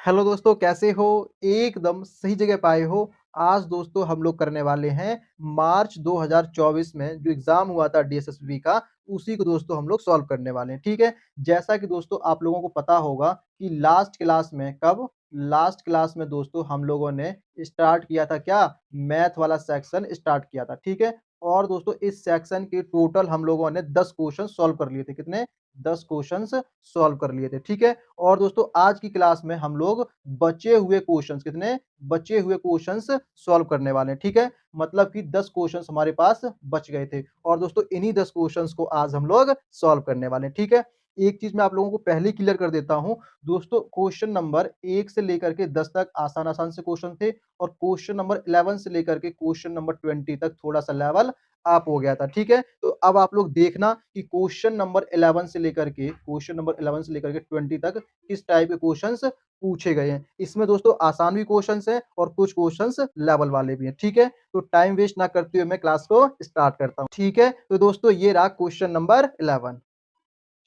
Hello दोस्तों, कैसे हो? एकदम सही जगह पे आए हो। आज दोस्तों हम लोग करने वाले हैं मार्च 2024 में जो एग्ज़ाम हुआ था डीएसएसबी का, उसी को दोस्तों हम लोग सॉल्व करने वाले हैं, ठीक है? जैसा कि दोस्तों आप लोगों को पता होगा कि लास्ट क्लास में कब? लास्ट क्लास में दोस्तों हम लोगों ने स्टार्ट किया था क्या? मैथ वाला सेक्शन स्टार्ट किया था, ठीक है? और दोस्तों इस सेक्शन के टोटल हम लोगों ने 10 क्वेश्चन सॉल्व कर लिए थे। कितने? 10 क्वेश्चन्स सॉल्व कर लिए थे, ठीक है? और दोस्तों आज की क्लास में हम लोग बचे हुए क्वेश्चंस कितने बचे हुए क्वेश्चंस सॉल्व करने वाले हैं, ठीक है? मतलब कि 10 क्वेश्चंस हमारे पास बच गए थे और दोस्तों इन्हीं 10 क्वेश्चंस को आज हम लोग सॉल्व करने वाले हैं, ठीक है? एक चीज़ मैं आप लोगों को पहले ही क्लियर कर देता हूँ, दोस्तों क्वेश्चन नंबर 1 से लेकर के 10 तक आसान-आसान से क्वेश्चन थे और क्वेश्चन नंबर 11 से लेकर के क्वेश्चन नंबर 20 तक थोड़ा-सा लेवल अप हो गया था, ठीक है? तो अब आप लोग देखना कि क्वेश्चन नंबर 11 से लेकर के 20 तक किस टाइप के क्वेश्चंस पूछे गए हैं। इसमें दोस्तों आसान भी क्वेश्चंस हैं और कुछ क्वेश्चंस लेवल वाले भी हैं, ठीक है? तो टाइम वेस्ट ना करते हुए मैं क्लास को स्टार्ट करता हूँ, ठीक है? तो दोस्तों ये रहा क्वेश्चन नंबर 11।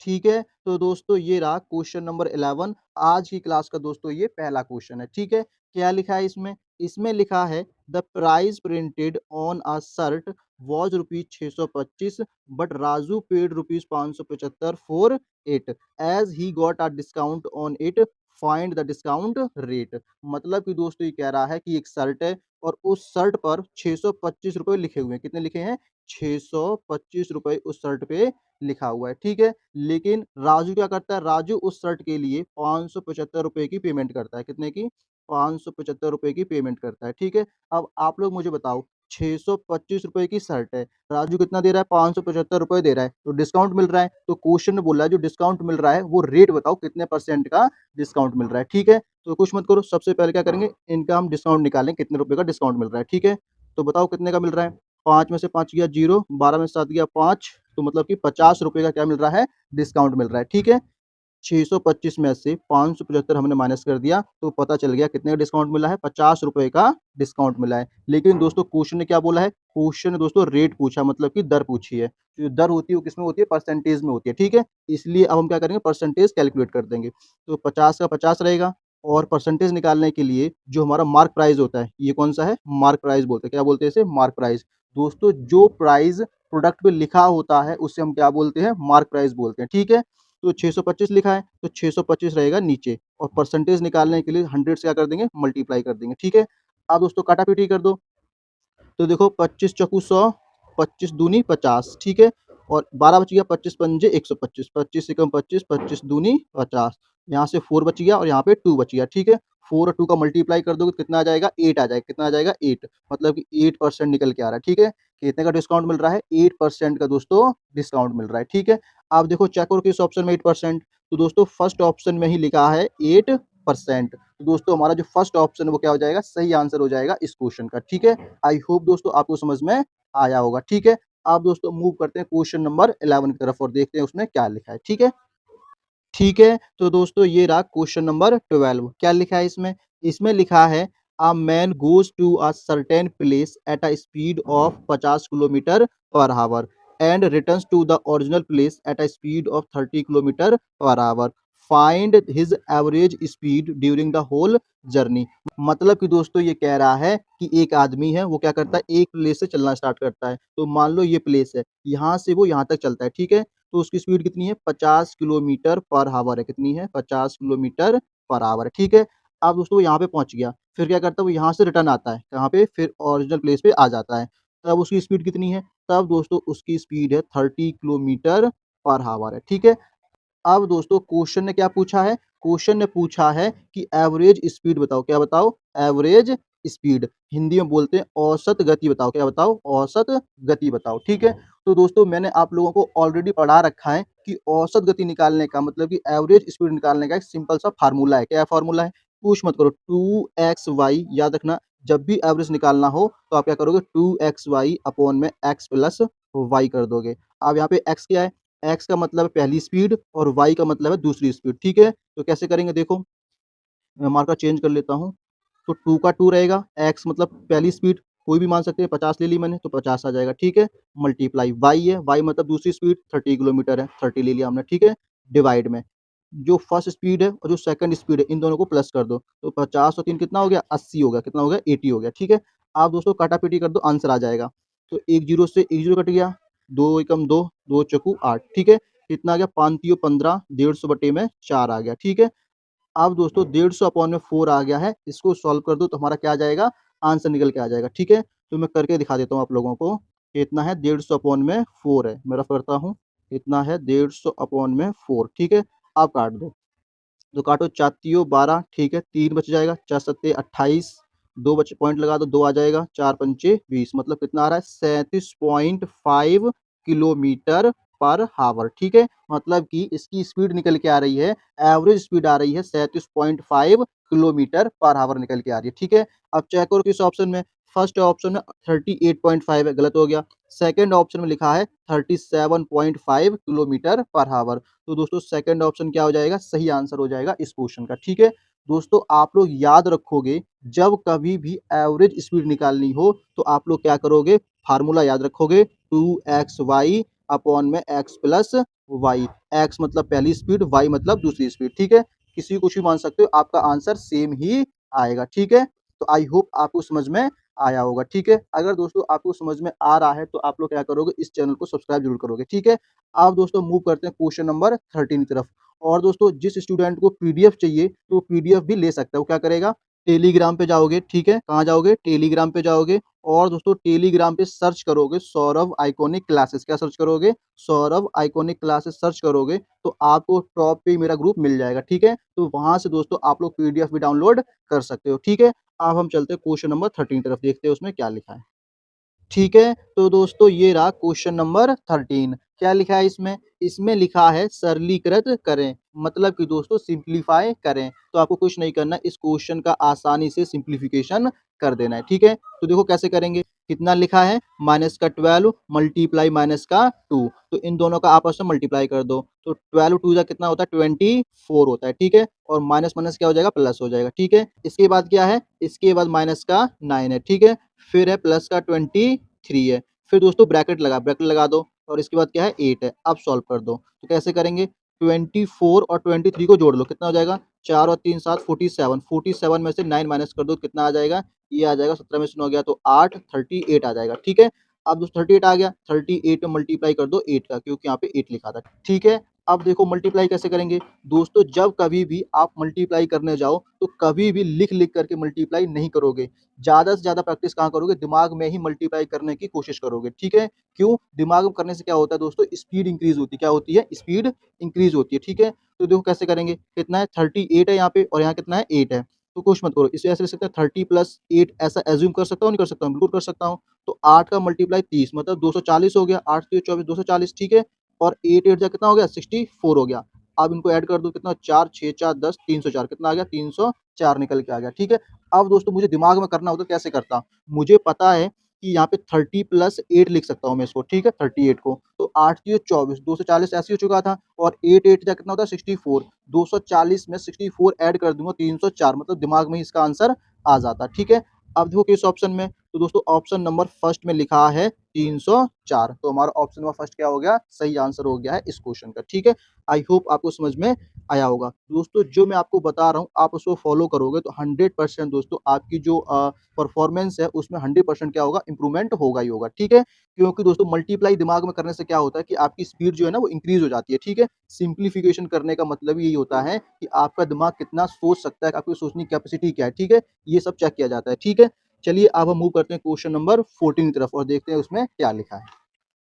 ठीक है, तो दोस्तों ये रहा क्वेश्चन नंबर 11 आज की क्लास का दोस्तों ये पहला क्वेश्चन है, ठीक है? क्या लिखा है इसमें? इसमें लिखा है the price printed on a shirt was rupees 625 but Raju paid rupees 575 for it as he got a discount on it find the discount rate. मतलब कि दोस्तों ये कह रहा है कि एक शर्ट है और उस शर्ट पर 625 रुपए लिखे हुए हैं। कितने लिखे हैं? 625 रुपए उस शर्ट पे लिखा हुआ है, ठीक है? लेकिन राजू क्या करता है? राजू उस शर्ट के लिए 575 रुपए की पेमेंट करता है। कितने की? 575 रुपए की पेमेंट करता है, ठीक है? अब आप लोग मुझे बताओ 625 रुपए की शर्ट है, राजू कितना दे रहा है? 575 रुपए दे रहा है, तो डिस्काउंट मिल रहा है। तो क्वेश्चन में बोल रहा है जो डिस्काउंट मिल रहा है वो रेट बताओ कितने परसेंट का डिस्काउंट मिल रहा है, ठीक है? तो कुछ मत करो, सबसे पहले क्या करेंगे इनका हम डिस्काउंट निकालें कितने रुपए का डिस्काउंट मिल रहा है, ठीक है? तो बताओ कितने का मिल रहा है? 5 में से 5 गया 0, 12 में से 7 गया 5 तो मतलब कि 50 रुपए का क्या मिल रहा है? डिस्काउंट मिल रहा है, ठीक है? 625 में से 575 हमने माइनस कर दिया, तो पता चल गया कितने का डिस्काउंट मिला है? 50 रुपए का डिस्काउंट मिला है। लेकिन दोस्तों क्वेश्चन ने क्या बोला है? क्वेश्चन ने दोस्तों रेट पूछा मतलब कि दर पूछी है। जो दर होती है वो किसमें होती है? परसेंटेज में होती है, ठीक है? इसलिए अब हम क्या करेंगे परसेंटेज कैलकुलेट कर देंगे। तो 50 का 50 रहेगा और परसेंटेज निकालने के लिए जो हमारा मार्क प्राइस होता है, ये कौन-सा है? मार्क प्राइस बोलते हैं। क्या बोलते हैं इसे? Mark price. दोस्तों जो प्राइस प्रोडक्ट पे लिखा होता है, उसे हम क्या बोलते हैं? मार्क प्राइस बोलते हैं, ठीक है? तो 625 लिखा है, तो 625 रहेगा नीचे और परसेंटेज निकालने के लिए 100 से क्या कर देंगे? मल्टीप्लाई कर देंगे, ठीक है? अब दोस्तों काटा-पीटी कर दो। तो देखो 25 चौकू 100, 25 दूनी 50, ठीक है? और 12 बच गया, 25 पंजे 125, 25 एकम 25, 25 दूनी 50। यहाँ से 4 बच गया और यहाँ पे 2 बच गया, ठीक है? 4 और 2 का मल्टीप्लाई कर दोगे तो कितना आ जाएगा? 8 आ जाएगा। कितना आ जाएगा? 8 मतलब कि 8% निकल के आ रहा है, ठीक है? कितने का डिस्काउंट मिल रहा है? 8% का दोस्तों डिस्काउंट मिल रहा है, ठीक है? अब देखो चेक करो किस ऑप्शन में 8%, तो दोस्तों फर्स्ट ऑप्शन में ही लिखा है 8%। तो दोस्तों हमारा जो फर्स्ट ऑप्शन है वो क्या हो जाएगा? सही आंसर हो जाएगा इस क्वेश्चन का, ठीक है? आई होप दोस्तों आपको समझ में आया होगा, ठीक है? अब दोस्तों मूव करते हैं क्वेश्चन नंबर 11 की तरफ और देखते हैं उसमें क्या लिखा है, ठीक है? ठीक है, तो दोस्तों ये रहा क्वेश्चन नंबर 12 क्या लिखा है इसमें? इसमें लिखा है a man goes to a certain place at a speed of 50 kilometre per hour and returns to the original place at a speed of 30 kilometre per hour. Find his average speed during the whole journey. मतलब कि दोस्तों ये कह रहा है कि एक आदमी है, वो क्या करता है एक प्लेस से चलना स्टार्ट करता है। तो मान लो ये प्लेस है, यहाँ से वो यहाँ तक चलता है, ठीक है? तो उसकी स्पीड कितनी है? 50 किलोमीटर पर ऑवर है। कितनी है? 50 किलोमीटर पर ऑवर है, ठीक है? अब दोस्तों वो यहाँ पे पहुँच गया, फिर क्या करता है वो यहाँ से रिटर्न आता है, कहाँ पे? फिर ओरिजिनल प्लेस पे आ जाता है। तब उसकी स्पीड कितनी है? तब दोस्तों उसकी स्पीड है 30 किलोमीटर पर ऑवर है, ठीक है? अब दोस्तों क्वेश्चन ने क्या पूछा है? क्वेश्चन ने पूछा है कि एवरेज स्पीड बताओ। क्या बताओ? Average speed. हिंदी में बोलते हैं औसत गति बताओ। क्या बताओ? औसत गति बताओ, ठीक है? तो दोस्तों मैंने आप लोगों को ऑलरेडी पढ़ा रखा है कि औसत गति निकालने का मतलब कि एवरेज स्पीड निकालने का एक सिंपल सा फार्मूला है। क्या फार्मूला है? पूछ मत करो 2xy याद रखना जब भी एवरेज निकालना हो तो आप क्या करोगे 2xy अपॉन में x प्लस y कर दोगे। अब यहाँ पे x क्या है? एक्स का मतलब है पहली स्पीड और वाई का मतलब है दूसरी स्पीड, ठीक है? तो कैसे करेंगे देखो, मैं मार्कर चेंज कर लेता हूँ। तो 2 का 2 रहेगा, एक्स मतलब पहली स्पीड कोई भी मान सकते हैं 50 ले ली मैंने तो 50 आ जाएगा, ठीक है? मल्टीप्लाई वाई है, वाई मतलब दूसरी स्पीड 30 किलोमीटर है, 30 ले लिया हमने, ठीक है? डिवाइड में जो फर्स्ट स्पीड है और जो सेकंड स्पीड है इन दोनों को प्लस कर दो, तो 50 और 3 कितना हो गया 80 हो गया, कितना हो गया 80 हो गया, ठीक है। आप दोस्तों काटा-पीटी कर दो आंसर आ जाएगा। तो 1 0 से 1 0 कट गया, 2 एकम 2, 2 चौकू 8, ठीक है। कितना आ गया 5 तियों 15, 150 बटे में 4 आ गया, ठीक है। अब दोस्तों 150 अपॉन में 4 आ गया है, इसको सॉल्व कर दो तो हमारा क्या आ जाएगा, आंसर निकल के आ जाएगा, ठीक है। तो मैं करके दिखा देता हूँ आप लोगों को, कितना है 150 अपॉन में 4 है, मैं रफ करता हूँ, कितना है 150 अपॉन में 4, ठीक है। आप काट दो, तो काटो 4 तियों 12, ठीक है, 3 बच जाएगा, 4 सत्ते 28, 2 बचे पॉइंट लगा दो, 2 आ जाएगा, 4 पंचे 20, मतलब कितना आ रहा है 37.5 किलोमीटर पर हावर, ठीक है। मतलब कि इसकी स्पीड निकल के आ रही है, एवरेज स्पीड आ रही है 37.5 किलोमीटर पर हावर निकल के आ रही है, ठीक है। अब चेक करो किस ऑप्शन में, फर्स्ट ऑप्शन में 38.5 है, गलत हो गया। सेकंड ऑप्शन में लिखा है 37.5 किलोमीटर पर हावर। तो दोस्तों सेकंड ऑप्शन क्या हो जाएगा, सही आंसर हो जाएगा इस क्वेश्चन का, ठीक है। दोस्तों आप लोग याद रखोगे, जब कभी भी एवरेज स्पीड निकालनी हो तो आप लोग क्या करोगे, फार्मूला याद रखोगे 2xy अपॉन में x प्लस वाई। एक्स मतलब पहली स्पीड, वाई मतलब दूसरी स्पीड, ठीक है। किसी को कुछ भी मान सकते हो, आपका आंसर सेम ही आएगा, ठीक है। तो आई होप आपको समझ में आया होगा, ठीक है। अगर दोस्तों आपको समझ में आ रहा है तो आप लोग क्या करोगे, इस चैनल को सब्सक्राइब जरूर करोगे, ठीक है। अब दोस्तों मूव करते हैं क्वेश्चन नंबर 13 की तरफ। और दोस्तों जिस स्टूडेंट को पीडीएफ चाहिए तो पीडीएफ भी ले सकता है, वो क्या करेगा, टेलीग्राम पे जाओगे, ठीक है। कहाँ जाओगे, टेलीग्राम पे जाओगे, और दोस्तों टेलीग्राम पे सर्च करोगे सौरभ आइकॉनिक क्लासेस, क्या सर्च करोगे, सौरभ आइकॉनिक क्लासेस सर्च करोगे तो आपको टॉप पे मेरा ग्रुप मिल जाएगा, ठीक है। तो वहां से दोस्तों आप लोग पीडीएफ भी डाउनलोड कर सकते हो, ठीक है। अब हम चलते हैं क्वेश्चन नंबर 13 तरफ, देखते हैं उसमें क्या लिखा है। ठीक है, तो दोस्तों ये रहा क्वेश्चन नंबर 13। क्या लिखा है इसमें? इसमें लिखा है सरलीकृत करें, मतलब कि दोस्तों सिंप्लीफाई करें। तो आपको कुछ नहीं करना, इस क्वेश्चन का आसानी से सिंप्लीफिकेशन कर देना है, ठीक है। तो देखो कैसे करेंगे, कितना लिखा है माइनस का 12 मल्टीप्लाई माइनस का 2, तो इन दोनों का आपस में मल्टीप्लाई कर दो, तो 12 2 जा कितना होता है 24 होता है, ठीक है। और माइनस माइनस क्या हो जाएगा, प्लस हो जाएगा, ठीक है। इसके बाद क्या है, इसके बाद माइनस का 9 है, ठीक है। फिर है प्लस का 23 है, फिर दोस्तों ब्रैकेट लगा दो, और इसके बाद क्या है 8 है। अब सॉल्व कर दो, तो कैसे करेंगे, 24 और 23 को जोड़ लो, कितना हो जाएगा 4 और 3 7 47, 47 में से 9 माइनस कर दो, कितना आ जाएगा, ये आ जाएगा 17 में से 9 गया तो 8, 38 आ जाएगा, ठीक है। अब दोस्तों 38 आ गया, 38 में मल्टीप्लाई कर दो 8 का, क्योंकि यहाँ पे 8 लिखा था, ठीक है। अब देखो मल्टीप्लाई कैसे करेंगे दोस्तों, जब कभी भी आप मल्टीप्लाई करने जाओ तो कभी भी लिख लिख करके मल्टीप्लाई नहीं करोगे, ज़्यादा से ज़्यादा प्रैक्टिस कहाँ करोगे, दिमाग में ही मल्टीप्लाई करने की कोशिश करोगे, ठीक है। क्यों, दिमाग में करने से क्या होता है दोस्तों, स्पीड इंक्रीज होती है, क्या होती है, स्पीड इंक्रीज होती है, ठीक है। तो देखो कैसे करेंगे, कितना है 38 है यहाँ पे, और यहाँ कितना है 8 है, तो कुछ मत करो, इसे ऐसे लिख सकते हैं 30 प्लस 8, ऐसा एज्यूम कर सकता हूँ, नहीं कर सकता हूँ, बिल्कुल कर सकता हूँ। तो 8 का मल्टीप्लाई 30 मतलब 240 हो गया, 8 से 24 240, ठीक है। और 8 8 जा कितना हो गया 64 हो गया। अब इनको ऐड कर दो, कितना 4 6 4 10 304, कितना आ गया 304 निकल के आ गया, ठीक है। अब दोस्तों मुझे दिमाग में करना होता कैसे करता, मुझे पता है कि यहाँ पे 30 प्लस 8 लिख सकता हूँ मैं इसको, ठीक है, 38 को, तो 8 तियों 24, 240 ऐसे ही हो चुका था, और 8 8 जा कितना होता है 64, 240 में 64 ऐड कर दूंगा 304, मतलब दिमाग में ही इसका आंसर आ जाता, ठीक है। अब देखो किस ऑप्शन में, तो दोस्तों ऑप्शन नंबर फर्स्ट में लिखा है 304, तो हमारा ऑप्शन नंबर फर्स्ट क्या हो गया, सही आंसर हो गया है इस क्वेश्चन का, ठीक है। आई होप आपको समझ में आया होगा दोस्तों, जो मैं आपको बता रहा हूँ आप उसको फॉलो करोगे तो 100% दोस्तों आपकी जो परफॉर्मेंस है उसमें 100% क्या होगा, इंप्रूवमेंट होगा ही होगा, ठीक है। क्योंकि दोस्तों मल्टीप्लाई दिमाग में करने से क्या होता है कि आपकी स्पीड जो है ना वो इंक्रीज हो जाती है, ठीक है। सिंप्लीफिकेशन करने का मतलब यही होता है कि आपका दिमाग कितना सोच सकता है, आपकी सोचने की कैपेसिटी क्या है, ठीक है, ये सब चेक किया जाता है, ठीक है। चलिए अब हम मूव करते हैं क्वेश्चन नंबर 14 की तरफ और देखते हैं उसमें क्या लिखा है।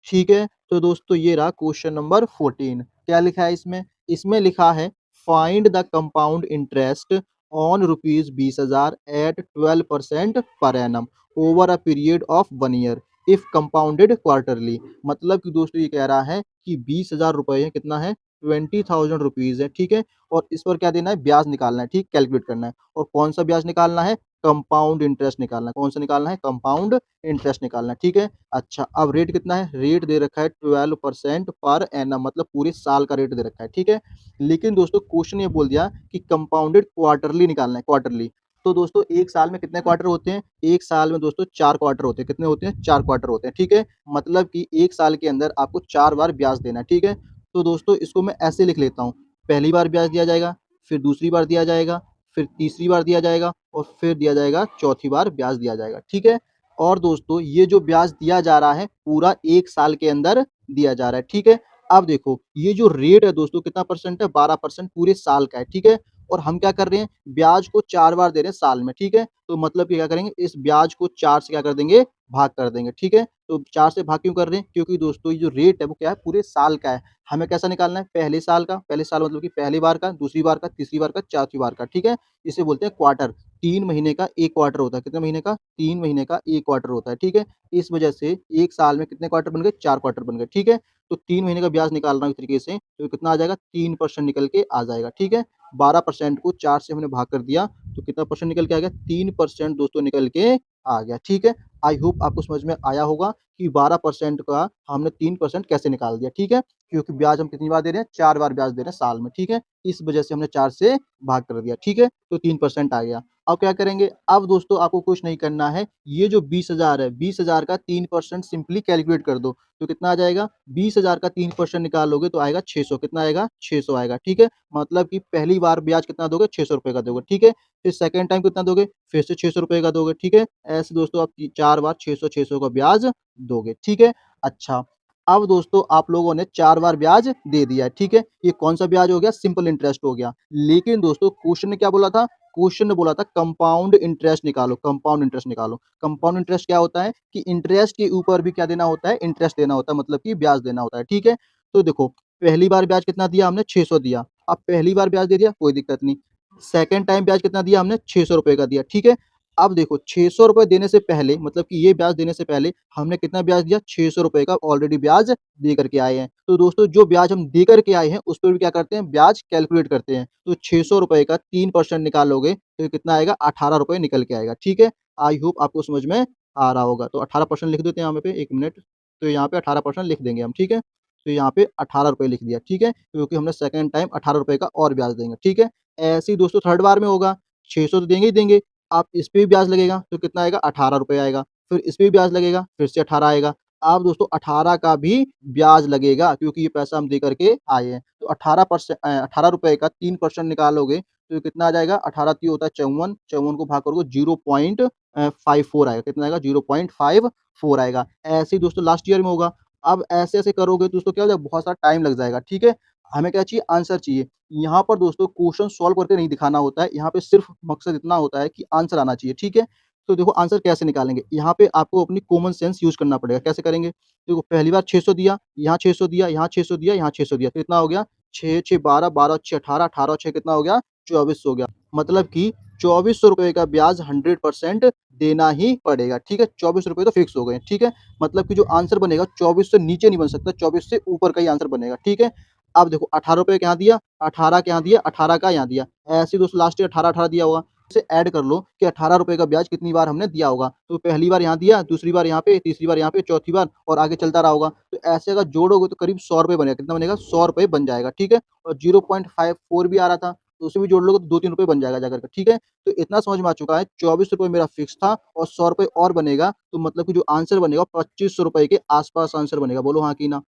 ठीक है, तो दोस्तों ये रहा क्वेश्चन नंबर 14। क्या लिखा है इसमें? इसमें लिखा है find the compound interest on rupees 20,000 at 12% per annum over a period of 1 year if compounded quarterly. मतलब कि दोस्तों ये कह रहा है कि 20,000 रुपए है, कितना है 20,000 रुपीज़ है, ठीक है। और इस पर क्या देना है, ब्याज निकालना है, ठीक, कैलकुलेट करना है। और कौन सा ब्याज निकालना है, कंपाउंड इंटरेस्ट निकालना है। कौन सा निकालना है, कंपाउंड इंटरेस्ट निकालना है, ठीक है। अच्छा, अब रेट कितना है? रेट दे रखा है 12% पर एनम, मतलब पूरे साल का रेट दे रखा है, ठीक है। लेकिन दोस्तों क्वेश्चन ये बोल दिया कि कंपाउंडेड क्वार्टरली निकालना है, क्वार्टरली। तो दोस्तों 1 साल में कितने क्वार्टर होते हैं? 1 साल में दोस्तों 4 क्वार्टर होते हैं। कितने होते हैं? 4 क्वार्टर होते हैं, ठीक है। मतलब कि 1 साल के अंदर आपको 4 बार ब्याज देना है, ठीक है। तो दोस्तों इसको मैं ऐसे लिख लेता हूँ, पहली बार ब्याज दिया जाएगा, फिर दूसरी बार दिया जाएगा, फिर तीसरी बार दिया जाएगा और फिर दिया जाएगा चौथी बार ब्याज दिया जाएगा, ठीक है? और दोस्तों ये जो ब्याज दिया जा रहा है पूरा 1 साल के अंदर दिया जा रहा है, ठीक है? अब देखो ये जो रेट है दोस्तों कितना परसेंट है 12% पूरे साल का है, ठीक है? और हम क्या कर रहे हैं ब्याज को 4 बार दे रहे हैं साल में, ठीक है? तो मतलब कि क्या करेंगे इस ब्याज को 4 से क्या कर देंगे भाग कर देंगे, ठीक है? तो 4 से भाग क्यों कर रहे हैं? क्योंकि दोस्तों ये जो रेट है वो क्या है पूरे साल का है। हमें कैसा निकालना है पहले साल का, पहले साल मतलब कि पहली बार का, दूसरी बार का, तीसरी बार का, चौथी बार का, ठीक है? इसे बोलते हैं क्वार्टर। 3 महीने का 1 क्वार्टर होता है। कितने महीने का? 3 महीने का 1 क्वार्टर होता है, ठीक है? इस वजह से 1 साल में कितने क्वार्टर बन गए? 4 क्वार्टर बन गए, ठीक है? तो 3 महीने का ब्याज निकाल रहा हूँ इस तरीके से, तो कितना आ जाएगा 3% निकल के आ जाएगा, ठीक है? 12% को 4 से हमने भाग कर दिया, तो कितना परसेंट निकल के आ गया? 3% दोस्तों निकल के आ गया, ठीक है? आई होप आपको समझ में आया होगा कि 12% का हमने 3% कैसे निकाल दिया, ठीक है? क्योंकि ब्याज हम कितनी बार दे रहे हैं? 4 बार ब्याज दे रहे हैं साल में, ठीक है? इस वजह से हमने 4 से भाग कर दिया, ठीक है? तो 3% आ गया। अब क्या करेंगे? अब दोस्तों आपको कुछ नहीं करना है, ये जो 20,000 है, 20,000 का 3% सिंपली कैलकुलेट कर दो, तो कितना आ जाएगा? 20,000 का 3% निकालोगे तो आएगा 600 कितना आएगा? 600 आएगा, ठीक है? मतलब कि पहली बार ब्याज कितना दोगे? ₹600 का दोगे, ठीक है? फिर सेकंड टाइम कितना दोगे? फिर से ₹600 का दोगे, ठीक है? ऐसे दोस्तों आप 4 बार 600 का ब्याज दोगे, ठीक है? अच्छा, अब दोस्तों आप लोगों ने 4 बार ब्याज दे दिया है, ठीक है? ये कौन-सा ब्याज हो गया? सिंपल इंटरेस्ट हो गया। लेकिन दोस्तों क्वेश्चन ने क्या बोला था? क्वेश्चन ने बोला था कंपाउंड इंटरेस्ट निकालो, कंपाउंड इंटरेस्ट निकालो। कंपाउंड इंटरेस्ट क्या होता है कि इंटरेस्ट के ऊपर भी क्या देना होता है? इंटरेस्ट देना होता है, मतलब कि ब्याज देना होता है, ठीक है? तो देखो, पहली बार ब्याज कितना दिया हमने? 600 दिया। अब पहली बार ब्याज दे दिया, कोई दिक्कत नहीं। सेकंड टाइम ब्याज कितना दिया हमने? ₹600 का दिया, ठीक है? अब देखो ₹600 देने से पहले मतलब कि ये ब्याज देने से पहले हमने कितना ब्याज दिया? ₹600 का ऑलरेडी ब्याज दे करके आए हैं। तो दोस्तों जो ब्याज हम दे करके आए हैं, उस पे भी क्या करते हैं? ब्याज कैलकुलेट करते हैं। तो ₹600 का 3% निकालोगे, तो ये कितना आएगा? ₹18 निकल के आएगा, ठीक है? आई होप आपको समझ में आ रहा होगा। तो 18% लिख देते हैं यहाँ पे 1 मिनट। तो यहाँ पे 18% लिख देंगे हम, ठीक है? तो यहाँ पे ₹18 लिख दिया, ठीक है? क्योंकि हमने सेकंड टाइम ₹18 का और ब्याज देंगे, ठीक है? ऐसे ही दोस्तों थर्ड बार में होगा, 600 तो देंगे ही देंगे। आप इस पे भी ब्याज लगेगा, तो कितना आएगा? ₹18 आएगा। फिर इस पे भी ब्याज लगेगा, फिर से 18 आएगा। अब दोस्तों 18 का भी ब्याज लगेगा क्योंकि ये पैसा हम दे करके आए हैं। तो ₹18 का 3% निकालोगे, तो ये कितना आ जाएगा? 18 तिया होता है 54, 54 को भाग करोगे 0.54 आएगा। कितना आएगा? 0.54 आएगा। ऐसे ही दोस्तों लास्ट ईयर में होगा। अब ऐसे-ऐसे करोगे तो दोस्तों क्या हो जाएगा? बहुत सारा टाइम लग जाएगा, ठीक है? हमें क्या चाहिए? आंसर चाहिए। यहाँ पर दोस्तों क्वेश्चन सॉल्व करके नहीं दिखाना होता है, यहाँ पे सिर्फ़ मकसद इतना होता है कि आंसर आना चाहिए, ठीक है? तो देखो आंसर कैसे निकालेंगे? यहाँ पे आपको अपनी कॉमन सेंस यूज़ करना पड़ेगा, कैसे करेंगे? देखो पहली बार 600 दिया, यहाँ 600 दिया, यहाँ 600 दिया, यहाँ 600 दिया, तो कितना हो गया? 6, 6 12, 12 6 18, 18 6 कितना हो गया? 2400 हो गया। मतलब कि ₹2400 का ब्याज 100% देना ही पड़ेगा, ठीक है? ₹2400 तो फिक्स हो गए, ठीक है? मतलब कि जो आंसर बनेगा 24 से नीचे नहीं बन सकता, 24 से ऊपर का ही आंसर बनेगा, ठीक है? अब देखो ₹18 यहाँ दिया, 18 के यहाँ दिया, 18 का यहाँ दिया। ऐसे ही दोस्तों लास्ट ईयर 18-18 दिया होगा। इसे ऐड कर लो कि ₹18 का ब्याज कितनी बार हमने दिया होगा। तो पहली बार यहाँ दिया, दूसरी बार यहाँ पे, तीसरी बार यहाँ पे, चौथी बार और आगे चलता रहा होगा। तो ऐसे अगर जोड़ोगे तो करीब ₹100 बनेगा। कितना बनेगा? ₹100 बन जाएगा, ठीक है? और 0.54 भी आ रहा था, तो उसे भी जोड़ लोगे तो ₹2-3 बन जाएगा जाकर के, ठीक है? तो इतना समझ में आ चुका है, ₹24 मेरा फिक्स था और ₹100 और बनेगा, तो मतलब कि जो आंसर बनेगा ₹2500 के आस-पास आंसर बनेगा। बोलो हाँ कि ना?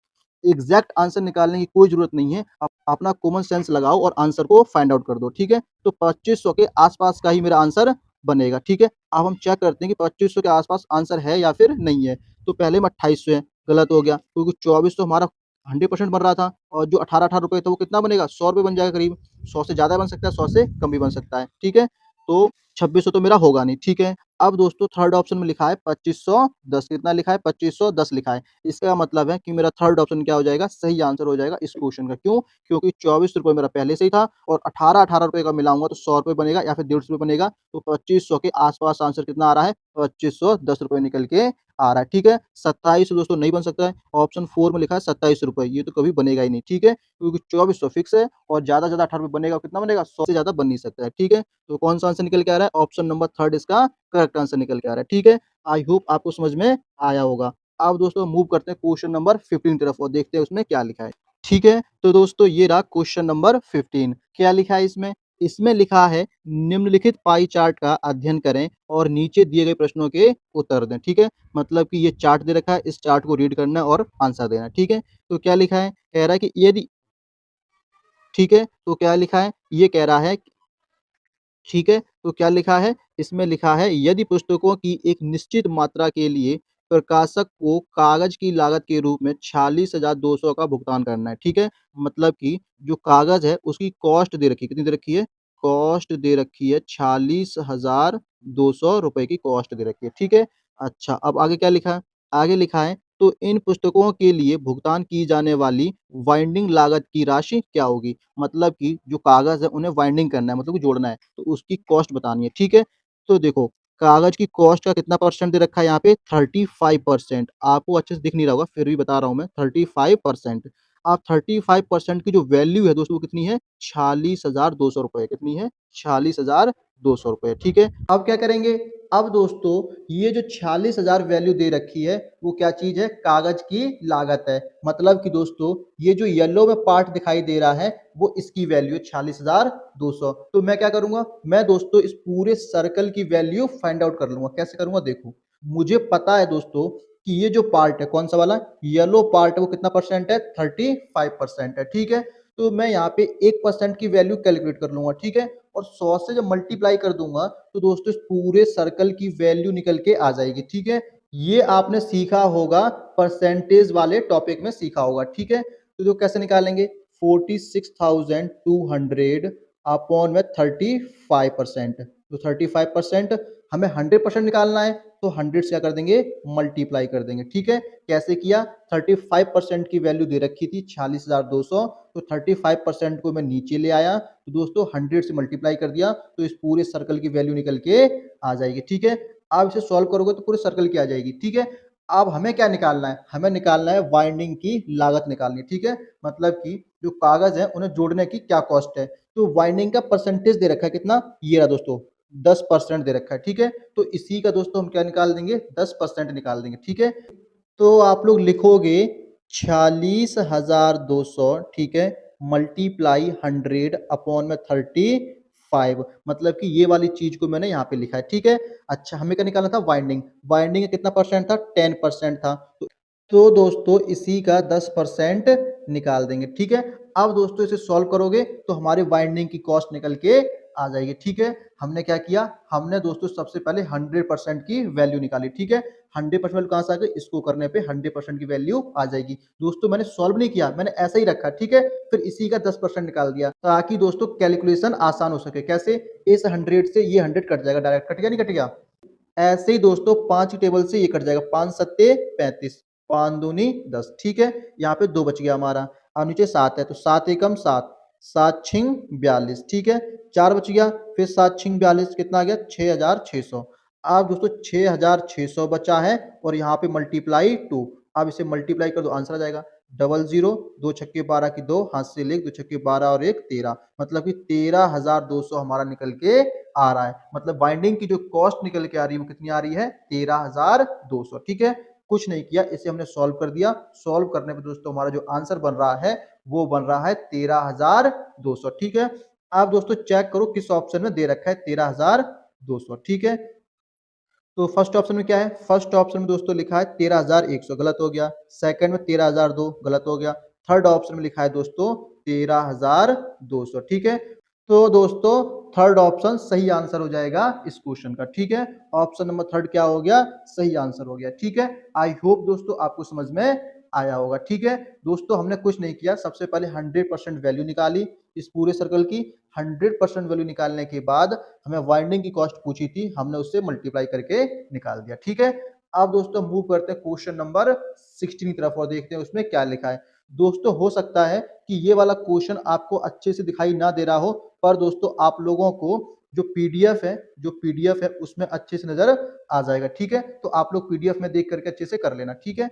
एग्ज़ैक्ट आंसर निकालने की कोई ज़रूरत नहीं है। आप अपना कॉमन सेंस लगाओ और आंसर को फाइंड आउट कर दो, ठीक है? तो 2500 के आस-पास का ही मेरा आंसर बनेगा, ठीक है? अब हम चेक करते हैं कि 2500 के आस-पास आंसर है या फिर नहीं है। तो पहले में 2800 है, गलत हो गया क्योंकि 24 तो हमारा 100% बन रहा था और जो ₹18-18 था वो कितना बनेगा? ₹100 बन जाएगा करीब। 100 से ज़्यादा बन सकता है, 100 से कम भी बन सकता है, ठीक है? तो 2600 तो मेरा होगा नहीं, ठीक है? अब दोस्तों थर्ड ऑप्शन में लिखा है 2510 कितना लिखा है? 2510 लिखा है। इसका मतलब है कि मेरा थर्ड ऑप्शन क्या हो जाएगा? सही आंसर हो जाएगा इस क्वेश्चन का। क्यों? क्योंकि ₹24 मेरा पहले से ही था और ₹18-18 का मिलाऊँगा तो ₹100 बनेगा या फिर ₹150 बनेगा। तो 2500 के आस-पास आंसर कितना आ रहा है? ₹2510 निकल के आ रहा है, ठीक है? 27 दोस्तों नहीं बन सकता है। ऑप्शन 4 में लिखा है ₹27 ये तो कभी बनेगा ही नहीं, ठीक है? क्योंकि 2400 फिक्स है और ज़्यादा से ज़्यादा ₹18 बनेगा, कितना बनेगा? 100 से ज़्यादा बन नहीं सकता है, ठीक है? तो कौन-सा आंसर निकल के आ रहा है? ऑप्शन नंबर 3 इसका करेक्ट आंसर निकल के आ रहा है, ठीक है? आई होप आपको समझ में आया होगा। अब दोस्तों मूव करते हैं क्वेश्चन नंबर 15 की तरफ और देखते हैं उसमें क्या लिखा है। ठीक है, तो दोस्तों ये रहा क्वेश्चन नंबर 15 क्या लिखा है इसमें? इसमें लिखा है निम्नलिखित पाई चार्ट का अध्ययन करें और नीचे दिए गए प्रश्नों के उत्तर दें, ठीक है? मतलब कि ये चार्ट दे रखा है, इस चार्ट को रीड करना है और आंसर देना है, ठीक है? तो क्या लिखा है? कह रहा है कि यदि ठीक है, तो क्या लिखा है? ये कह रहा है, ठीक है, तो क्या लिखा है? इसमें लिखा है यदि पुस्तकों की एक निश्चित मात्रा के लिए प्रकाशक को कागज़ की लागत के रूप में 46,200 का भुगतान करना है, ठीक है? मतलब कि जो कागज़ है उसकी कॉस्ट दे रखी है, कितनी दे रखी है? कॉस्ट दे रखी है 46,200 रुपए की कॉस्ट दे रखी है, ठीक है? अच्छा, अब आगे क्या लिखा है? आगे लिखा है तो इन पुस्तकों के लिए भुगतान की जाने वाली बाइंडिंग लागत की राशि क्या होगी? मतलब कि जो कागज़ है उन्हें बाइंडिंग करना है मतलब कि जोड़ना है, तो उसकी कॉस्ट बतानी है, ठीक है? तो देखो कागज़ की कॉस्ट का कितना परसेंट दे रखा है यहाँ पे 35%। आपको अच्छे से दिख नहीं रहा होगा फिर भी बता रहा हूँ मैं 35%। अब 35% की जो वैल्यू है दोस्तों वो कितनी है? 46,200 रुपए कितनी है? 46,200 रुपए, ठीक है? अब क्या करेंगे? अब दोस्तों ये जो 46,000 वैल्यू दे रखी है वो क्या चीज़ है? कागज़ की लागत है। मतलब कि दोस्तों ये जो येलो में पार्ट दिखाई दे रहा है वो इसकी वैल्यू है 46,200। तो मैं क्या करूँगा? मैं दोस्तों इस पूरे सर्कल की वैल्यू फाइंड आउट कर लूँगा। कैसे करूँगा? देखो, मुझे पता है दोस्तों कि ये जो पार्ट है कौन-सा वाला? येलो पार्ट है वो कितना परसेंट है? 35% है, ठीक है? तो मैं यहाँ पे 1% की वैल्यू कैलकुलेट कर लूँगा, ठीक है? और 100 से जब मल्टीप्लाई कर दूँगा तो दोस्तों इस पूरे सर्कल की वैल्यू निकल के आ जाएगी, ठीक है? ये आपने सीखा होगा परसेंटेज वाले टॉपिक में सीखा होगा, ठीक है? तो जो कैसे निकालेंगे 46,200 अपॉन में 35%। तो 35% हमें 100% निकालना है तो 100 से क्या कर देंगे मल्टीप्लाई कर देंगे, ठीक है? कैसे किया 35% की वैल्यू दे रखी थी 46,200 तो 35% को मैं नीचे ले आया तो दोस्तों 100 से मल्टीप्लाई कर दिया तो इस पूरे सर्कल की वैल्यू निकल के आ जाएगी, ठीक है? आप इसे सॉल्व करोगे तो पूरे सर्कल की आ जाएगी, ठीक है? अब हमें क्या निकालना है? हमें निकालना है वाइंडिंग की लागत निकालनी है, ठीक है? मतलब कि जो कागज़ है उन्हें जोड़ने की क्या कॉस्ट है? तो वाइंडिंग का परसेंटेज दे रखा है कितना? ये रहा दोस्तों 10% दे रखा है, ठीक है? तो इसी का दोस्तों हम क्या निकाल देंगे 10% निकाल देंगे, ठीक है? तो आप लोग लिखोगे 46,200 ठीक है? मल्टीप्लाई 100 अपॉन में 35 मतलब कि ये वाली चीज़ को मैंने यहाँ पे लिखा है, ठीक है? अच्छा हमें क्या निकालना था वाइंडिंग, वाइंडिंग का कितना परसेंट था? 10% था। तो दोस्तों इसी का 10% निकाल देंगे, ठीक है? अब दोस्तों इसे सॉल्व करोगे तो हमारे वाइंडिंग की कॉस्ट निकल के आ जाएगी, ठीक है? हमने क्या किया? हमने दोस्तों सबसे पहले 100% की वैल्यू निकाली, ठीक है? 100% वैल्यू कहाँ से आ गई? इसको करने पे 100% की वैल्यू आ जाएगी। दोस्तों मैंने सॉल्व नहीं किया, मैंने ऐसा ही रखा, ठीक है? फिर इसी का 10% निकाल दिया ताकि दोस्तों कैलकुलेशन आसान हो सके। कैसे? इस 100 से ये 100 कट जाएगा डायरेक्ट, कट गया नहीं कट गया? ऐसे ही दोस्तों 5 की टेबल से ये कट जाएगा 5 सत्ते 35 5 दूनी 10 ठीक है यहाँ पे 2 बच गया हमारा और नीचे 7 है तो 7 एकम 7 7 छिंग 42 ठीक है 4 बच गया फिर 7 छिंग 42 कितना आ गया 6,600 अब दोस्तों 6,600 बचा है और यहाँ पे मल्टीप्लाई 2 अब इसे मल्टीप्लाई कर दो आंसर आ जाएगा 00 2 छक्के 12 की 2 हाथ से लेख 2 छक्के 12 और 1 13 मतलब कि 13,200 हमारा निकल के आ रहा है मतलब बाइंडिंग की जो कॉस्ट निकल के आ रही है वो कितनी आ रही है 13,200 ठीक है कुछ नहीं किया इसे हमने सॉल्व कर दिया सॉल्व करने पे दोस्तों हमारा जो आंसर बन रहा है वो बन रहा है 13,200 ठीक है आप दोस्तों चेक करो किस ऑप्शन में दे रखा है 13,200 ठीक है तो फर्स्ट ऑप्शन में क्या है फर्स्ट ऑप्शन में दोस्तों लिखा है 13,100 गलत हो गया सेकंड में 13,002 गलत हो गया थर्ड ऑप्शन में लिखा है दोस्तों 13,200 ठीक है तो दोस्तों थर्ड ऑप्शन सही आंसर हो जाएगा इस क्वेश्चन का ठीक है ऑप्शन नंबर थर्ड क्या हो गया सही आंसर हो गया ठीक है आई होप दोस्तों आपको समझ में आया होगा ठीक है दोस्तों हमने कुछ नहीं किया सबसे पहले 100% वैल्यू निकाली इस पूरे सर्कल की 100% वैल्यू निकालने के बाद हमें वाइंडिंग की कॉस्ट पूछी थी हमने उससे मल्टीप्लाई करके निकाल दिया ठीक है अब दोस्तों मूव करते हैं क्वेश्चन नंबर 16 की तरफ और देखते हैं उसमें क्या लिखा है दोस्तों हो सकता है कि ये वाला क्वेश्चन आपको अच्छे से दिखाई ना दे रहा हो पर दोस्तों आप लोगों को जो पीडीएफ है उसमें अच्छे से नजर आ जाएगा ठीक है तो आप लोग पीडीएफ में देख करके अच्छे से कर लेना ठीक है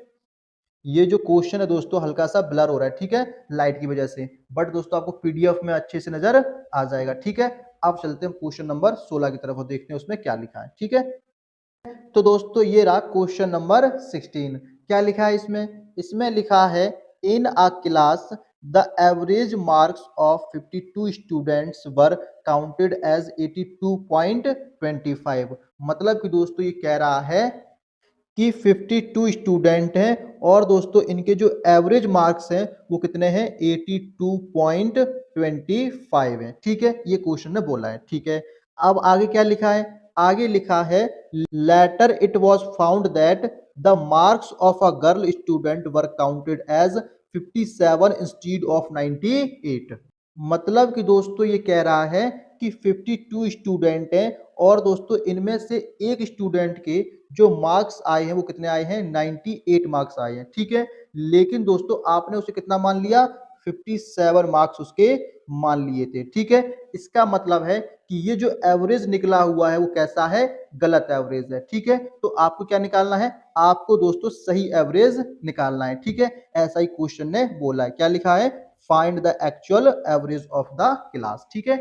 ये जो क्वेश्चन है दोस्तों हल्का सा ब्लर हो रहा है ठीक है लाइट की वजह से बट दोस्तों आपको पीडीएफ में अच्छे से नजर आ जाएगा ठीक है अब चलते हैं क्वेश्चन नंबर 16 की तरफ और देखते हैं उसमें क्या लिखा है ठीक है तो दोस्तों ये रहा क्वेश्चन नंबर 16 क्या लिखा है इसमें लिखा है in a class the average marks of 52 students were counted as 82.25 मतलब कि दोस्तों ये कह रहा है कि 52 स्टूडेंट हैं और दोस्तों इनके जो एवरेज मार्क्स हैं वो कितने हैं 82.25 हैं। ठीक है, ये क्वेश्चन ने बोला है। ठीक है, अब आगे क्या लिखा है? आगे लिखा है later it was found that the marks of a girl student were counted as 57 instead of 98। मतलब कि दोस्तों ये कह रहा है कि 52 स्टूडेंट हैं और दोस्तों इनमें से एक स्टूडेंट के जो मार्क्स आए हैं वो कितने आए हैं 98 मार्क्स आए हैं। ठीक है, लेकिन दोस्तों आपने उसे कितना मान लिया 57 मार्क्स उसके मान लिए थे। ठीक है, इसका मतलब है कि ये जो एवरेज निकला हुआ है वो कैसा है, गलत एवरेज है। ठीक है, तो आपको क्या निकालना है, आपको दोस्तों सही एवरेज निकालना है। ठीक है, ऐसा ही क्वेश्चन ने बोला है। क्या लिखा है, find the actual average of the class. ठीक है,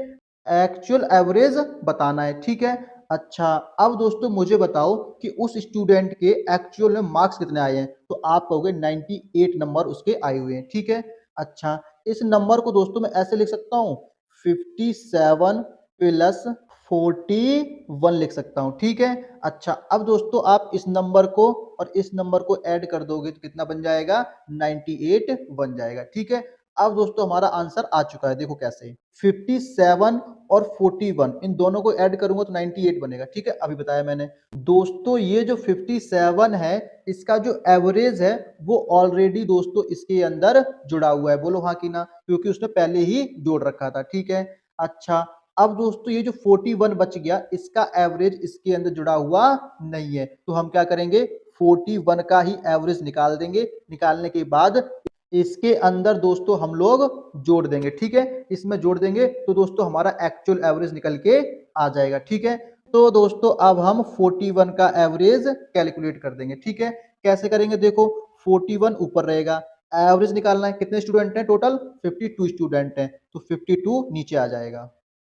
एक्चुअल एवरेज बताना है। ठीक है, अच्छा अब दोस्तों मुझे बताओ कि उस स्टूडेंट के एक्चुअल में मार्क्स कितने आए हैं, तो आप कहोगे 98 नंबर उसके आए हुए हैं। ठीक है, अच्छा इस नंबर को दोस्तों मैं ऐसे लिख सकता हूँ 57 प्लस 41 लिख सकता हूँ। ठीक है, अच्छा अब दोस्तों आप इस नंबर को और इस नंबर को ऐड कर दोगे तो कितना बन जाएगा 98 बन जाएगा। ठीक है, अब दोस्तों हमारा आंसर आ चुका है, देखो कैसे 57 और 41 इन दोनों को ऐड करूंगा तो 98 बनेगा। ठीक है, अभी बताया मैंने। दोस्तों ये जो 57 है इसका जो एवरेज है वो ऑलरेडी दोस्तों इसके अंदर जुड़ा हुआ है, बोलो हाँ कि ना, क्योंकि उसने पहले ही जोड़ रखा था। ठीक है, अच्छा अब दोस्तों ये जो 41 बच गया इसका एवरेज इसके अंदर जुड़ा हुआ नहीं है, तो हम क्या करेंगे 41 का ही एवरेज निकाल देंगे। निकालने के बाद इसके अंदर दोस्तों हम लोग जोड़ देंगे। ठीक है, इसमें जोड़ देंगे तो दोस्तों हमारा एक्चुअल एवरेज निकल के आ जाएगा। ठीक है, तो दोस्तों अब हम 41 का एवरेज कैलकुलेट कर देंगे। ठीक है, कैसे करेंगे, देखो 41 ऊपर रहेगा, एवरेज निकालना है, कितने स्टूडेंट हैं टोटल 52 स्टूडेंट हैं, तो 52 नीचे आ जाएगा।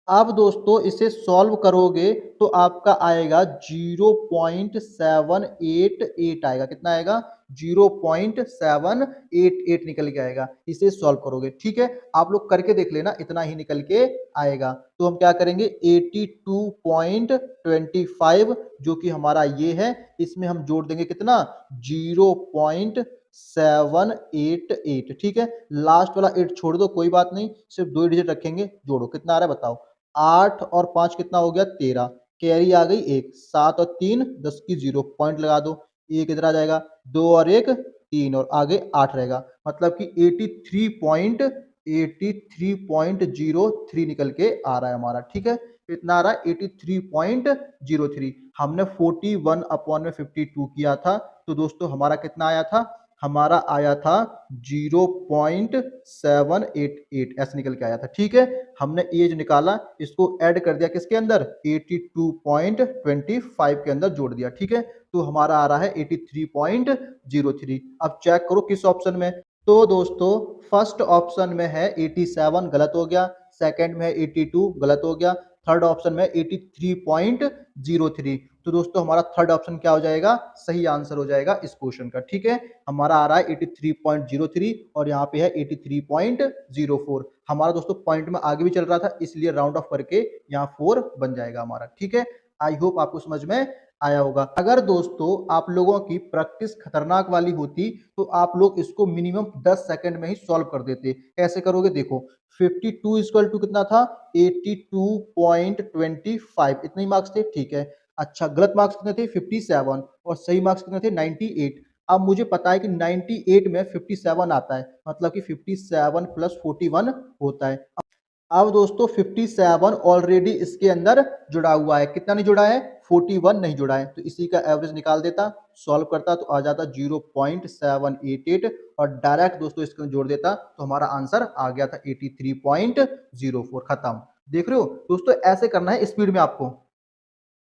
अब दोस्तों इसे सॉल्व करोगे तो आपका आएगा 0.788 आएगा, कितना आएगा 0.788 निकल के आएगा, इसे सॉल्व करोगे। ठीक है, आप लोग करके देख लेना, इतना ही निकल के आएगा। तो हम क्या करेंगे 82.25 जो कि हमारा ये है, इसमें हम जोड़ देंगे कितना 0.788। ठीक है, लास्ट वाला 8 छोड़ दो, कोई बात नहीं, सिर्फ 2 डिजिट रखेंगे, जोड़ो कितना आ रहा है बताओ, 8 और 5 कितना हो गया 13, कैरी आ गई 1, 7 और 3 10 की 0, पॉइंट लगा दो, 1 इधर आ जाएगा, 2 और 1 3 और आगे 8 रहेगा, मतलब कि 83.03 निकल के आ रहा है हमारा। ठीक है, कितना आ रहा है 83.03। हमने 41 अपॉन में 52 किया था, तो दोस्तों हमारा कितना आया था, हमारा आया था 0.788 ऐसे निकल के आया था। ठीक है, हमने ये जो निकाला इसको ऐड कर दिया किसके अंदर 82.25 के अंदर जोड़ दिया। ठीक है, तो हमारा आ रहा है 83.03। अब चेक करो किस ऑप्शन में, तो दोस्तों फर्स्ट ऑप्शन में है 87 गलत हो गया, सेकंड में है 82 गलत हो गया, थर्ड ऑप्शन में 83.03। तो दोस्तों हमारा थर्ड ऑप्शन क्या हो जाएगा, सही आंसर हो जाएगा इस क्वेश्चन का। ठीक है, हमारा आ रहा है 83.03 और यहाँ पे है 83.04। हमारा दोस्तों पॉइंट में आगे भी चल रहा था, इसलिए राउंड ऑफ करके यहाँ 4 बन जाएगा हमारा। ठीक है, आई होप आपको समझ में आया होगा। अगर दोस्तों आप लोगों की प्रैक्टिस खतरनाक वाली होती तो आप लोग इसको मिनिमम 10 सेकंड में ही सॉल्व कर देते। कैसे करोगे, देखो 52 इक्वल टू कितना था 82.25, इतने ही मार्क्स थे। ठीक है, अच्छा गलत मार्क्स कितने थे 57 और सही मार्क्स कितने थे 98। अब मुझे पता है कि 98 में 57 आता है, मतलब कि 57 प्लस 41 होता है। अब दोस्तों 57 ऑलरेडी इसके अंदर जुड़ा हुआ है, कितना नहीं जुड़ा है 41 नहीं जुड़ा है, तो इसी का एवरेज निकाल देता, सॉल्व करता तो आ जाता 0.788 और डायरेक्ट दोस्तों इसके अंदर जोड़ देता तो हमारा आंसर आ गया था 83.04। खत्म। देख रहे हो दोस्तों, ऐसे करना है स्पीड में आपको।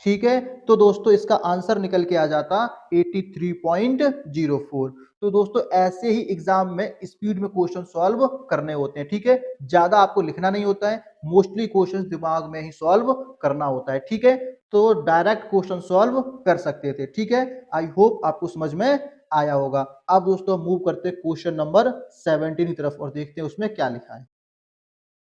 ठीक है, तो दोस्तों इसका आंसर निकल के आ जाता 83.04। तो दोस्तों ऐसे ही एग्जाम में स्पीड में क्वेश्चन सॉल्व करने होते हैं। ठीक है, ज्यादा आपको लिखना नहीं होता है, मोस्टली क्वेश्चन दिमाग में ही सॉल्व करना होता है। ठीक है, तो डायरेक्ट क्वेश्चन सॉल्व कर सकते थे। ठीक है, आई होप आपको समझ में आया होगा। अब दोस्तों मूव करते क्वेश्चन नंबर 17 की तरफ और देखते हैं उसमें क्या लिखा है।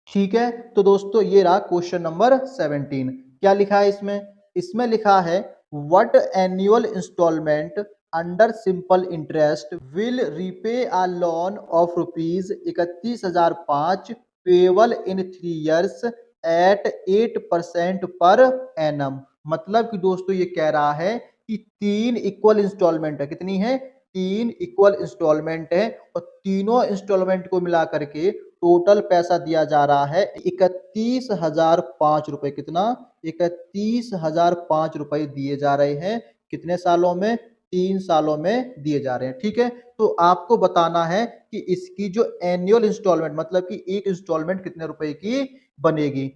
ठीक है, तो दोस्तों ये रहा क्वेश्चन नंबर 17। क्या लिखा है इसमें, इसमें लिखा है what annual instalment under simple interest will repay a loan of rupees 31,005 payable in 3 years at 8% per annum. मतलब कि दोस्तों ये कह रहा है कि 3 इक्वल इंस्टॉलमेंट है। कितनी है? 3 इक्वल इंस्टॉलमेंट है और तीनों इंस्टॉलमेंट को मिला करके टोटल पैसा दिया जा रहा है 31,005 रुपए। कितना? 31,005 रुपए दिए जा रहे हैं। कितने सालों में? 3 सालों में दिए जा रहे हैं। ठीक है, तो आपको बताना है कि इसकी जो एनुअल इंस्टॉलमेंट मतलब कि एक इंस्टॉलमेंट कितने रुपए की बनेगी।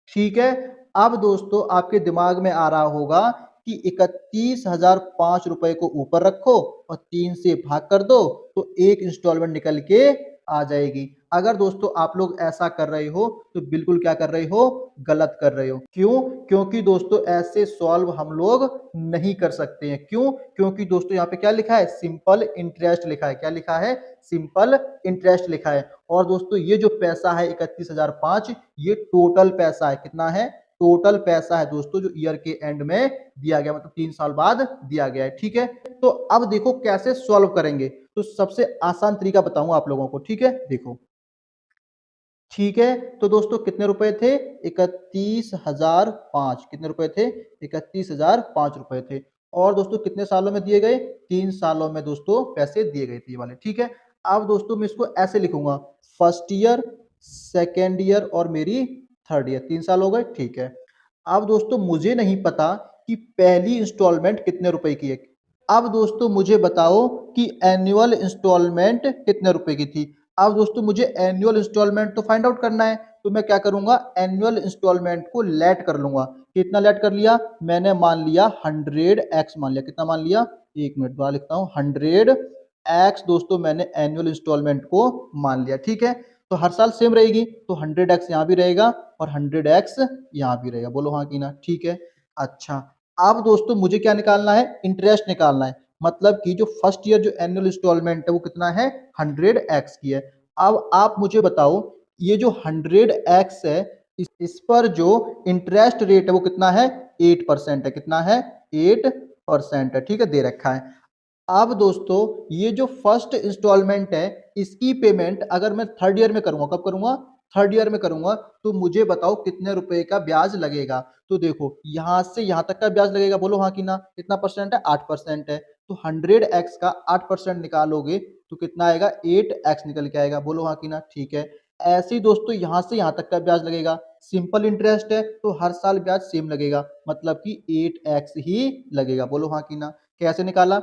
ठीक है, अब दोस्तों आपके दिमाग में आ रहा होगा कि 31,005 रुपए को ऊपर रखो और 3 से भाग कर दो तो एक इंस्टॉलमेंट निकल के आ जाएगी। अगर दोस्तों आप लोग ऐसा कर रहे हो तो बिल्कुल क्या कर रहे हो? गलत कर रहे हो। क्यों? क्योंकि दोस्तों ऐसे सॉल्व हम लोग नहीं कर सकते हैं। क्यों? क्योंकि दोस्तों यहाँ पे क्या लिखा है? सिंपल इंटरेस्ट लिखा है। क्या लिखा है? सिंपल इंटरेस्ट लिखा है। और दोस्तों ये जो पैसा है 31,005 ये टोटल पैसा है। कितना है? टोटल पैसा है दोस्तों जो ईयर के एंड में दिया गया, मतलब 3 साल बाद दिया गया है। ठीक है, तो अब देखो कैसे सॉल्व करेंगे। तो सबसे आसान तरीका बताऊंगा आप लोगों को। ठीक है, देखो। ठीक है, तो दोस्तों कितने रुपए थे? 31,005। कितने रुपए थे? 31,005 रुपए थे। और दोस्तों कितने सालों में दिए गए? 3 सालों में दोस्तों पैसे दिए गए थे ये वाले। ठीक है, अब दोस्तों मैं इसको ऐसे लिखूंगा, फर्स्ट ईयर, सेकेंड ईयर और मेरी थर्ड ईयर। 3 साल हो गए। ठीक है, अब दोस्तों मुझे नहीं पता कि पहली इंस्टॉलमेंट कितने रुपए की है। अब दोस्तों मुझे बताओ कि एनुअल इंस्टॉलमेंट कितने रुपए की थी। अब दोस्तों मुझे एनुअल इंस्टॉलमेंट तो फाइंड आउट करना है, तो मैं क्या करूंगा? एनुअल इंस्टॉलमेंट को लेट कर लूंगा। कितना लेट कर लिया मैंने? मान लिया 100x मान लिया। कितना मान लिया? एक मिनट बाद लिखता हूँ, 100x दोस्तों मैंने एनुअल इंस्टॉलमेंट को मान लिया। ठीक है, तो हर साल सेम रहेगी तो 100x यहाँ भी रहेगा और 100x यहाँ भी रहेगा। बोलो हाँ कि ना? ठीक है, अच्छा। अब दोस्तों मुझे क्या निकालना है? इंटरेस्ट निकालना है। मतलब कि जो फर्स्ट ईयर जो एनुअल इंस्टॉलमेंट है वो कितना है? 100x की है। अब आप मुझे बताओ ये जो 100x है इस पर जो इंटरेस्ट रेट है वो कितना है? 8% है। कितना है? 8% है। ठीक है, दे रखा है। अब दोस्तों ये जो फर्स्ट इंस्टॉलमेंट है इसकी पेमेंट अगर मैं थर्ड ईयर में करूंगा, कब करूंगा? थर्ड ईयर में करूंगा, तो मुझे बताओ कितने रुपए का ब्याज लगेगा। तो देखो यहां से यहां तक का ब्याज लगेगा। बोलो हाँ कि ना? कितना परसेंट है? 8% है। तो 100x का 8% निकालोगे तो कितना आएगा? 8x निकल के आएगा। बोलो हाँ कि ना? ठीक है, ऐसे ही दोस्तों यहां से यहां तक का ब्याज लगेगा। सिंपल इंटरेस्ट है तो हर साल ब्याज सेम लगेगा, मतलब कि 8x ही लगेगा। बोलो हाँ कि ना? कैसे निकाला?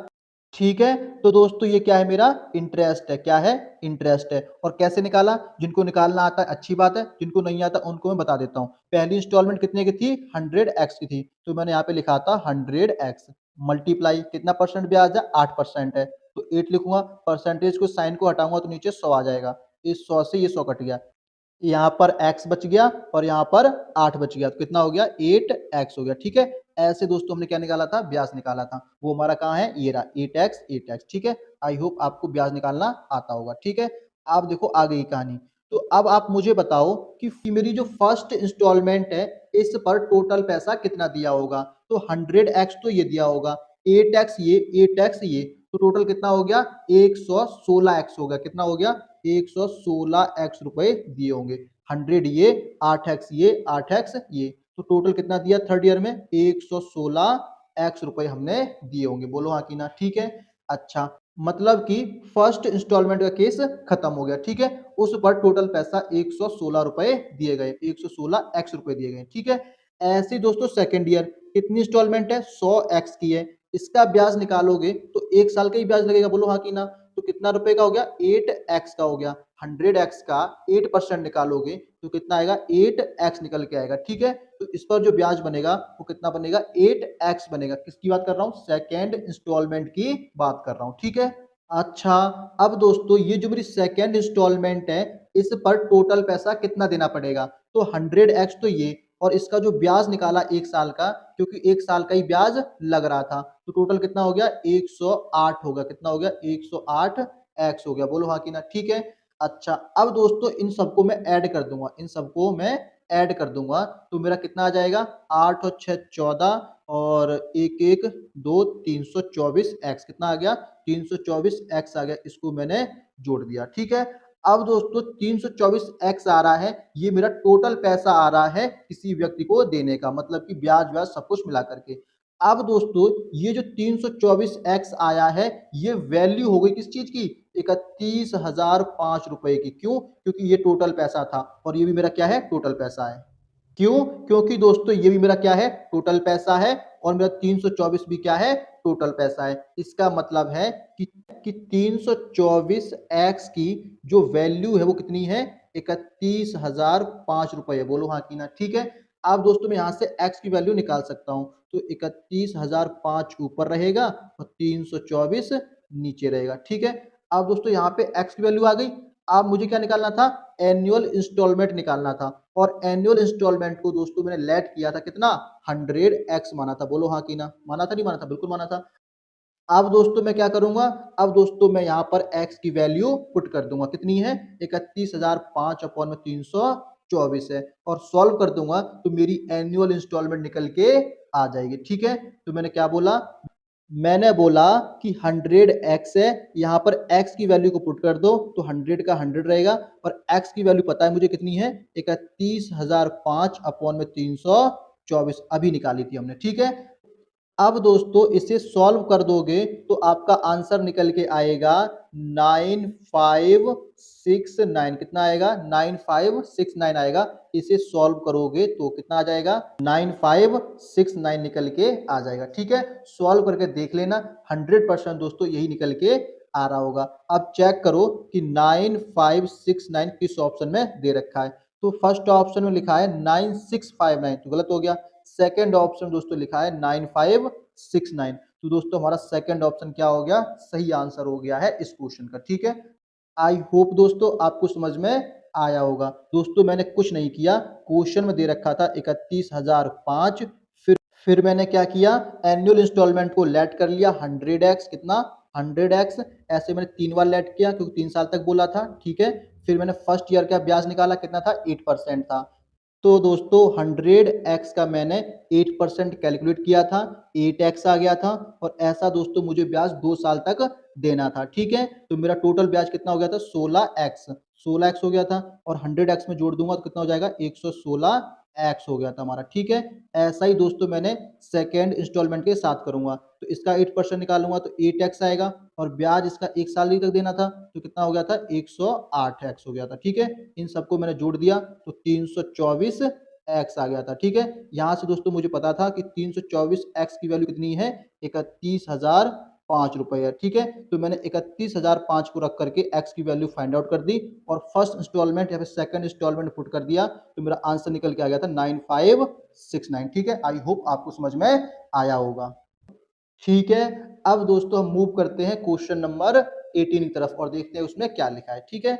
ठीक है, तो दोस्तों ये क्या है? मेरा इंटरेस्ट है। क्या है? इंटरेस्ट है। और कैसे निकाला? जिनको निकालना आता है अच्छी बात है, जिनको नहीं आता उनको मैं बता देता हूँ। पहली इंस्टॉलमेंट कितने की थी? 100x की थी, तो मैंने यहाँ पे लिखा था 100x मल्टीप्लाई कितना परसेंट ब्याज है? 8% है, तो 8 लिखूंगा। परसेंटेज को साइन को हटाऊंगा तो नीचे 100 आ जाएगा। इस 100 से ये 100 कट गया, यहाँ पर x बच गया और यहाँ पर 8 बच गया, तो कितना हो गया? 8x हो गया। ठीक है, ऐसे दोस्तों हमने क्या निकाला था? ब्याज निकाला था। वो हमारा कहाँ है? ये रहा 8x 8x। ठीक है, आई होप आपको ब्याज निकालना आता होगा। ठीक है, आप देखो आगे की कहानी। तो अब आप मुझे बताओ कि मेरी जो फर्स्ट इंस्टॉलमेंट है इस पर टोटल पैसा कितना दिया होगा। तो 100x तो ये दिया होगा, 8x ये, 8x ये, तो टोटल कितना हो गया? 116x हो गया। कितना हो गया? 116x रुपए दिए होंगे। 100 ये, 8x ये, 8x ये, तो टोटल कितना दिया थर्ड ईयर में? 116x रुपए हमने दिए होंगे। बोलो हाँ कि ना? ठीक है, अच्छा। मतलब कि फर्स्ट इंस्टॉलमेंट का केस खत्म हो गया। ठीक है, उस पर टोटल पैसा 116 रुपए दिए गए, 116x रुपए दिए गए। ठीक है, ऐसे ही दोस्तों सेकेंड ईयर कितनी इंस्टॉलमेंट है? 100x की है। इसका ब्याज निकालोगे तो 1 साल का ही ब्याज लगेगा। बोलो हाँ कि ना? तो कितना रुपए का हो गया? 8x का हो गया। 100x का 8% निकालोगे तो कितना आएगा? 8x निकल के आएगा। ठीक है, तो इस पर जो ब्याज बनेगा वो कितना बनेगा? 8x बनेगा। किसकी बात कर रहा हूँ? सेकेंड इंस्टॉलमेंट की बात कर रहा हूँ। ठीक है, अच्छा। अब दोस्तों ये जो मेरी सेकेंड इंस्टॉलमेंट है इस पर टोटल पैसा कितना देना पड़ेगा? तो 100x तो ये, और इसका जो ब्याज निकाला 1 साल का, क्योंकि 1 साल का ही ब्याज लग रहा था, तो टोटल कितना हो गया? 108 होगा। कितना हो गया? 108x हो गया। बोलो हाँ कि ना? ठीक है, अच्छा। अब दोस्तों इन सबको मैं ऐड कर दूंगा, इन सबको मैं ऐड कर दूंगा, तो मेरा कितना आ जाएगा? 8 और 6 14 और 1 1 2 324 एक्स कितना आ गया 324 एक्स आ गया, इसको मैंने जोड़ दिया। ठीक है, अब दोस्तों 324 एक्स आ रहा है, ये मेरा टोटल पैसा आ रहा है किसी व्यक्ति को देने का, मतलब कि ब्याज व्याज सब कुछ मिला करके। अब दोस्तों ये जो 324 एक्स आया है, ये वैल्यू हो गई किस चीज की 31,005 रुपए की। क्यों? क्योंकि ये टोटल पैसा था और ये भी मेरा क्या है टोटल पैसा है। क्यों? क्योंकि दोस्तों ये भी मेरा क्या है टोटल पैसा है और मेरा 324 भी क्या है टोटल पैसा है। इसका मतलब है कि 324 एक्स की जो वैल्यू है वो कितनी है 31,005 रुपए। बोलो हाँ कि ना। ठीक है, अब दोस्तों मैं यहाँ से एक्स की वैल्यू निकाल सकता हूँ, तो 31,005 ऊपर रहेगा और 324 नीचे रहेगा। ठीक है, अब दोस्तों यहाँ पे एक्स की वैल्यू आ गई। अब मुझे क्या निकालना था एनुअल इंस्टॉलमेंट निकालना था, और एनुअल इंस्टॉलमेंट को दोस्तों मैंने लेट किया था कितना 100 एक्स माना था। बोलो हाँ कि ना। माना था नहीं माना था? बिल्कुल माना था। अब दोस्तों मैं क्या करूंगा, अब दोस्तों मैं यहाँ पर x की वैल्यू पुट कर दूंगा, कितनी है 31,005 अपॉन में 324 है, और सॉल्व कर दूंगा तो मेरी एनुअल इंस्टॉलमेंट निकल के आ जाएगी। ठीक है, तो मैंने क्या बोला, मैंने बोला कि 100x है, यहाँ पर x की वैल्यू को पुट कर दो तो 100 का 100 रहेगा, और x की वैल्यू पता है मुझे कितनी है 31,005 अपॉन में 324 अभी निकाली थी हमने। ठीक है, अब दोस्तों इसे सॉल्व कर दोगे तो आपका आंसर निकल के आएगा 9569। कितना आएगा 9569 आएगा। इसे सॉल्व करोगे तो कितना आ जाएगा 9569 निकल के आ जाएगा। ठीक है, सॉल्व करके देख लेना, 100% दोस्तों यही निकल के आ रहा होगा। अब चेक करो कि 9569 किस ऑप्शन में दे रखा है। तो फर्स्ट ऑप्शन में लिखा है 9659, तो गलत हो गया। सेकंड ऑप्शन दोस्तों लिखा है 9569, तो दोस्तों हमारा सेकंड ऑप्शन क्या हो गया, सही आंसर हो गया है इस क्वेश्चन का। ठीक है, आई होप दोस्तों आपको समझ में आया होगा। दोस्तों मैंने कुछ नहीं किया, क्वेश्चन में दे रखा था 31,005, फिर मैंने क्या किया एनुअल इंस्टॉलमेंट को लेट कर लिया 100x, कितना 100x, ऐसे मैंने 3 बार लेट किया क्योंकि 3 साल तक बोला था। ठीक है, फिर मैंने फर्स्ट ईयर का ब्याज निकाला, कितना था 8% था। तो दोस्तों 100x का मैंने 8% कैलकुलेट किया था, 8x आ गया था, और ऐसा दोस्तों मुझे ब्याज 2 साल तक देना था। ठीक है, तो मेरा टोटल ब्याज कितना हो गया था 16x हो गया था, और 100x में जोड़ दूंगा तो कितना हो जाएगा 116x हो गया था हमारा। ठीक है, ऐसा ही दोस्तों मैंने सेकेंड इंस्टॉलमेंट के साथ करूंगा, तो इसका 8% निकालूंगा तो 8x आएगा, और ब्याज इसका 1 साल ही तक देना था तो कितना हो गया था 108x हो गया था। ठीक है, इन सबको मैंने जोड़ दिया तो 324 एक्स आ गया था। ठीक है, यहां से दोस्तों मुझे पता था कि 324 एक्स की वैल्यू कितनी है 31,005 रुपए है। ठीक है, तो मैंने 31,005 को रख करके एक्स की वैल्यू फाइंड आउट कर दी, और फर्स्ट इंस्टॉलमेंट या फिर सेकंड इंस्टॉलमेंट पुट कर दिया, तो मेरा आंसर निकल के आ गया था 9569। ठीक है, आई होप आपको समझ में आया होगा। ठीक है, अब दोस्तों हम मूव करते हैं क्वेश्चन नंबर 18 की तरफ और देखते हैं उसमें क्या लिखा है। ठीक है,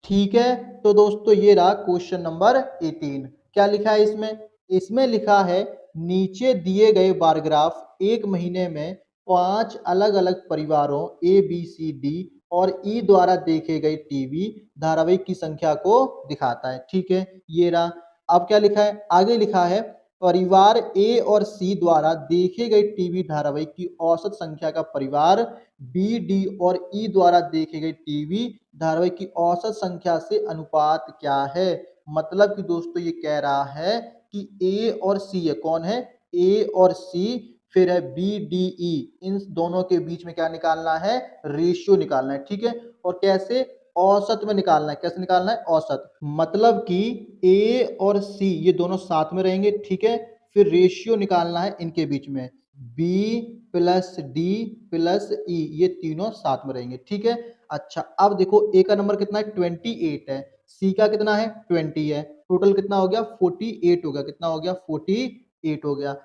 ठीक है, तो दोस्तों ये रहा क्वेश्चन नंबर 18। क्या लिखा है इसमें, इसमें लिखा है नीचे दिए गए बार ग्राफ एक महीने में 5 अलग अलग परिवारों ए बी सी डी और ई द्वारा देखे गए टीवी धारावाहिक की संख्या को दिखाता है। ठीक है, ये रहा। अब क्या लिखा है, आगे लिखा है परिवार ए और सी द्वारा देखे गए टीवी धारावाहिक की औसत संख्या का परिवार बी डी और ई द्वारा देखे गए टीवी धारावाहिक की औसत संख्या से अनुपात क्या है। मतलब कि दोस्तों ये कह रहा है कि ए और सी है, कौन है ए और सी, फिर है बी डी ई, इन दोनों के बीच में क्या निकालना है रेशियो निकालना है। ठीक है, और कैसे औसत में निकालना है, कैसे निकालना है औसत, मतलब कि ए और सी ये दोनों साथ में रहेंगे। ठीक है, फिर रेशियो निकालना है इनके बीच में, बी प्लस डी प्लस ई, ये तीनों साथ में रहेंगे। ठीक है, अच्छा अब देखो ए का नंबर कितना है 28 है, सी का कितना है 20 है, टोटल कितना हो गया 48 हो गया, कितना हो गया 48 हो गया।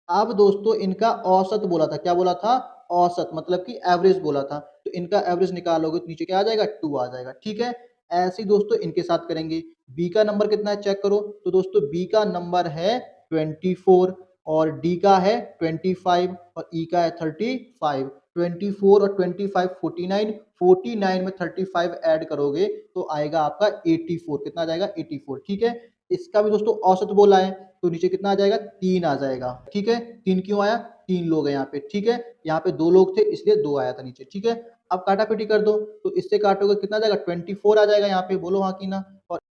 अब दोस्तों इनका औसत बोला था, क्या बोला था औसत, मतलब कि एवरेज बोला था, तो इनका एवरेज निकालोगे तो नीचे क्या आ जाएगा 2 आ जाएगा। ठीक है, ऐसे ही दोस्तों इनके साथ करेंगे। बी का नंबर कितना है चेक करो, तो दोस्तों बी का नंबर है 24 और डी का है 25 और ई का है 35। 24 और 25 49, 49 में 35 ऐड करोगे तो आएगा आपका 84, कितना आ जाएगा 84। ठीक है, इसका भी दोस्तों औसत बोला है, तो नीचे कितना आ जाएगा, 3 आ जाएगा। ठीक है, 3 क्यों आया, 3 लोग हैं यहाँ पे। ठीक है, यहाँ पे 2 लोग थे इसलिए 2 आया था नीचे। ठीक है, अब काटा-पीटी कर दो, तो इससे काटोगे कितना आ जाएगा, 24 आ जाएगा यहाँ पे, बोलो हाँ कि ना।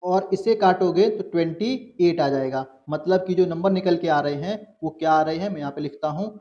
और इससे काटोगे तो 28 आ जाएगा। मतलब कि जो नंबर निकल के आ रहे हैं वो क्या आ रहे हैं, मैं यहाँ पे लिखता हूँ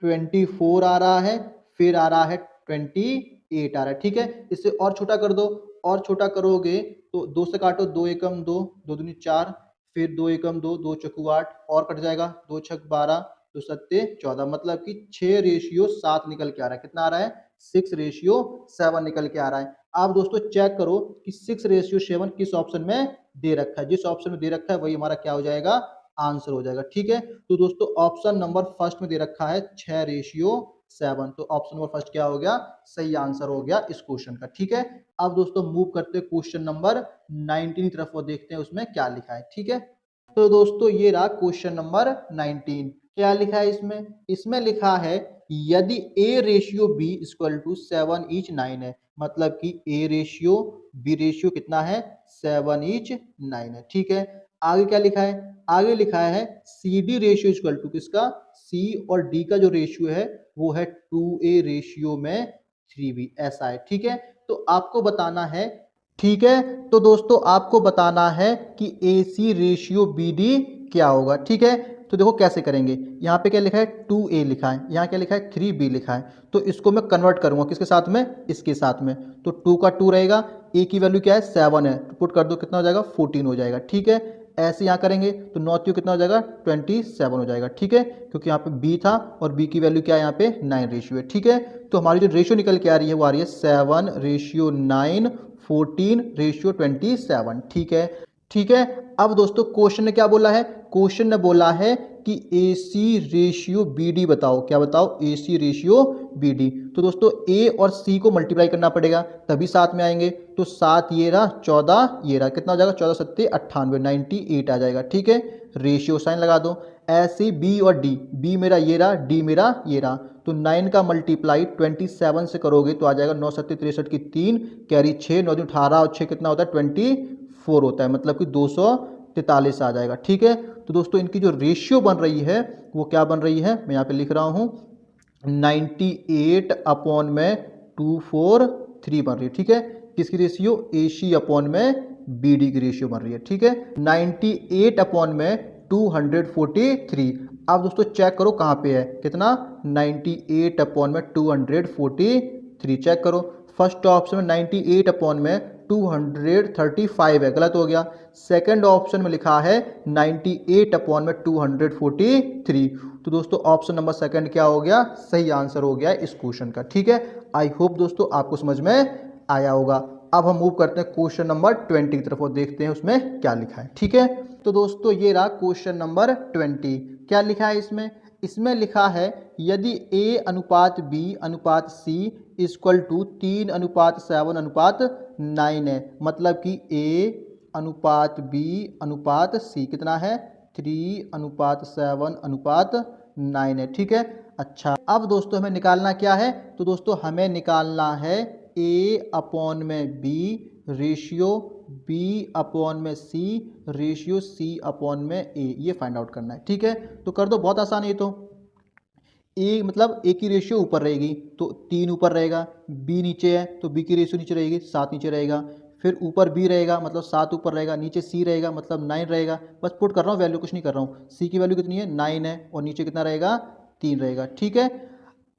24 आ रहा है, फिर आ रहा है 28 आ रहा है। ठीक है, इससे और छोटा कर दो, और छोटा करोगे तो 2 से काटो, 2 एकम 2, 2 दूनी 4, फिर 2 एकम 2, 2 चौकू 8 और कट जाएगा, 2 छक 12, 2 सत्ते 14, मतलब कि 6:7 निकल के आ रहा है। कितना आ रहा है, 6:7 निकल के आ रहा है। आप दोस्तों चेक करो कि 6:7 किस ऑप्शन में दे रखा है, जिस ऑप्शन में दे रखा है वही हमारा क्या हो जाएगा, आंसर हो जाएगा। ठीक है, तो दोस्तों ऑप्शन नंबर फर्स्ट में दे रखा है 6:7, तो ऑप्शन नंबर फर्स्ट क्या हो गया, सही आंसर हो गया इस क्वेश्चन का। ठीक है, अब दोस्तों मूव करते हैं क्वेश्चन नंबर 19 की तरफ और देखते हैं उसमें क्या लिखा है। ठीक है, तो दोस्तों ये रहा क्वेश्चन नंबर 19। क्या लिखा है इसमें, इसमें लिखा है यदि A/B = 7:9 है, मतलब कि A/B कितना है, 7:9 है। ठीक है, आगे क्या लिखा है, आगे लिखा है CD/, किसका, C और D का जो रेशियो है वो है 2A/3B, ऐसा है। ठीक है, तो आपको बताना है, ठीक है, तो दोस्तों आपको बताना है कि AC/BD क्या होगा। ठीक है, तो देखो कैसे करेंगे, यहाँ पे क्या लिखा है, 2A लिखा है, यहाँ क्या लिखा है, 3B लिखा है, तो इसको मैं कन्वर्ट करूंगा किसके साथ में, इसके साथ में। तो 2 का 2 रहेगा, A की वैल्यू क्या है, 7 है, तो पुट कर दो, कितना हो जाएगा, 14 हो जाएगा। ठीक है, ऐसे यहाँ करेंगे तो 9 कितना हो जाएगा, 27 हो जाएगा। ठीक है, क्योंकि यहाँ पे B था और B की वैल्यू क्या है, यहाँ पे 9 रेशियो है। ठीक है, तो हमारी जो रेशियो निकल के आ रही है वो आ रही है 7:9, 14:27। ठीक है, ठीक है, अब दोस्तों क्वेश्चन ने क्या बोला है, क्वेश्चन ने बोला है कि AC/BD बताओ, क्या बताओ, AC/BD। तो दोस्तों A और C को मल्टीप्लाई करना पड़ेगा तभी साथ में आएंगे, तो 7 ये रहा, 14 ये रहा, कितना हो जाएगा, 14 सत्ते 98, 98 आ जाएगा। ठीक है, रेशियो साइन लगा दो। ऐसे B और D, B मेरा ये रहा, D मेरा ये रहा, तो 9 का मल्टीप्लाई 27 से करोगे तो आ जाएगा 9 सत्ते 63 की 3, कैरी 6, 9 18 और 6 कितना होता है, 24 होता है, मतलब कि 243 आ जाएगा। ठीक है, तो दोस्तों इनकी जो रेशियो बन रही है वो क्या बन रही है, मैं यहाँ पे लिख रहा हूँ 98/243 बन रही है। ठीक है, किसकी रेशियो, AC/BD की रेशियो बन रही है। ठीक है, 98/243। अब दोस्तों चेक करो कहाँ पे है, कितना, 98/243, चेक करो। फर्स्ट ऑप्शन में 98/235 है, गलत हो गया। सेकंड ऑप्शन में लिखा है 98/243, तो दोस्तों ऑप्शन नंबर सेकंड क्या हो गया, सही आंसर हो गया इस क्वेश्चन का। ठीक है, आई होप दोस्तों आपको समझ में आया होगा। अब हम मूव करते हैं क्वेश्चन नंबर 20 की तरफ और देखते हैं उसमें क्या लिखा है। ठीक है, तो दोस्तों ये रहा क्वेश्चन नंबर 20। क्या लिखा है इसमें, इसमें लिखा है यदि A/B/C = 3:7:9 है, मतलब कि A/B/C कितना है, 3:7:9 है। ठीक है, अच्छा अब दोस्तों हमें निकालना क्या है, तो दोस्तों हमें निकालना है A/B ratio B/C ratio C/A, ये फाइंड आउट करना है। ठीक है, तो कर दो, बहुत आसान है ये तो। ए मतलब ए की रेशियो ऊपर रहेगी तो 3 ऊपर रहेगा, बी नीचे है तो बी की रेशियो नीचे रहेगी, 7 नीचे रहेगा, फिर ऊपर बी रहेगा मतलब 7 ऊपर रहेगा, नीचे सी रहेगा मतलब 9 रहेगा। बस पुट कर रहा हूँ वैल्यू, कुछ नहीं कर रहा हूँ। सी की वैल्यू कितनी है, 9 है, और नीचे कितना रहेगा, 3 रहेगा। ठीक है,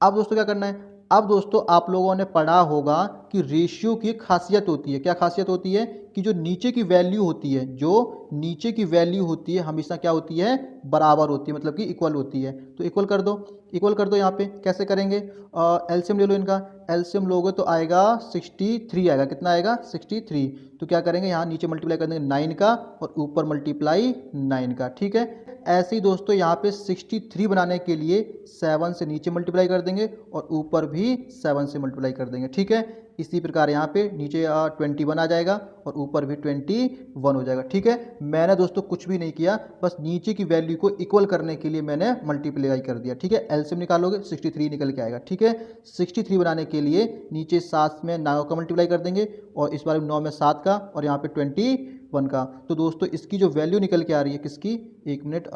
अब दोस्तों क्या करना है, अब दोस्तों आप लोगों ने पढ़ा होगा कि रेशियो की एक खासियत होती है। क्या खासियत होती है, कि जो नीचे की वैल्यू होती है, जो नीचे की वैल्यू होती है हमेशा क्या होती है, बराबर होती है, मतलब कि इक्वल होती है। तो इक्वल कर दो, इक्वल कर दो। यहाँ पे कैसे करेंगे, एलसीएम ले लो इनका, एलसीएम लोगे तो आएगा 63 आएगा, कितना आएगा, 63। तो क्या करेंगे, यहाँ नीचे मल्टीप्लाई कर देंगे 9 का और ऊपर मल्टीप्लाई 9 का। ठीक है, ऐसे ही दोस्तों यहाँ पे 63 बनाने के लिए 7 से नीचे मल्टीप्लाई कर देंगे और ऊपर भी 7 से मल्टीप्लाई कर देंगे। ठीक है, इसी प्रकार यहाँ पे नीचे 21 आ जाएगा और ऊपर भी 21 हो जाएगा। ठीक है, मैंने दोस्तों कुछ भी नहीं किया, बस नीचे की वैल्यू को इक्वल करने के लिए मैंने मल्टीप्लाई कर दिया। ठीक है, एलसीएम निकालोगे 63 निकल के आएगा। ठीक है, 63 बनाने के लिए नीचे 7 में 9 का मल्टीप्लाई कर देंगे और इस बार 9 में 7 का और यहाँ पे 21 का। तो दोस्तों इसकी जो वैल्यू निकल के आ रही है किसकी, एक मिनट,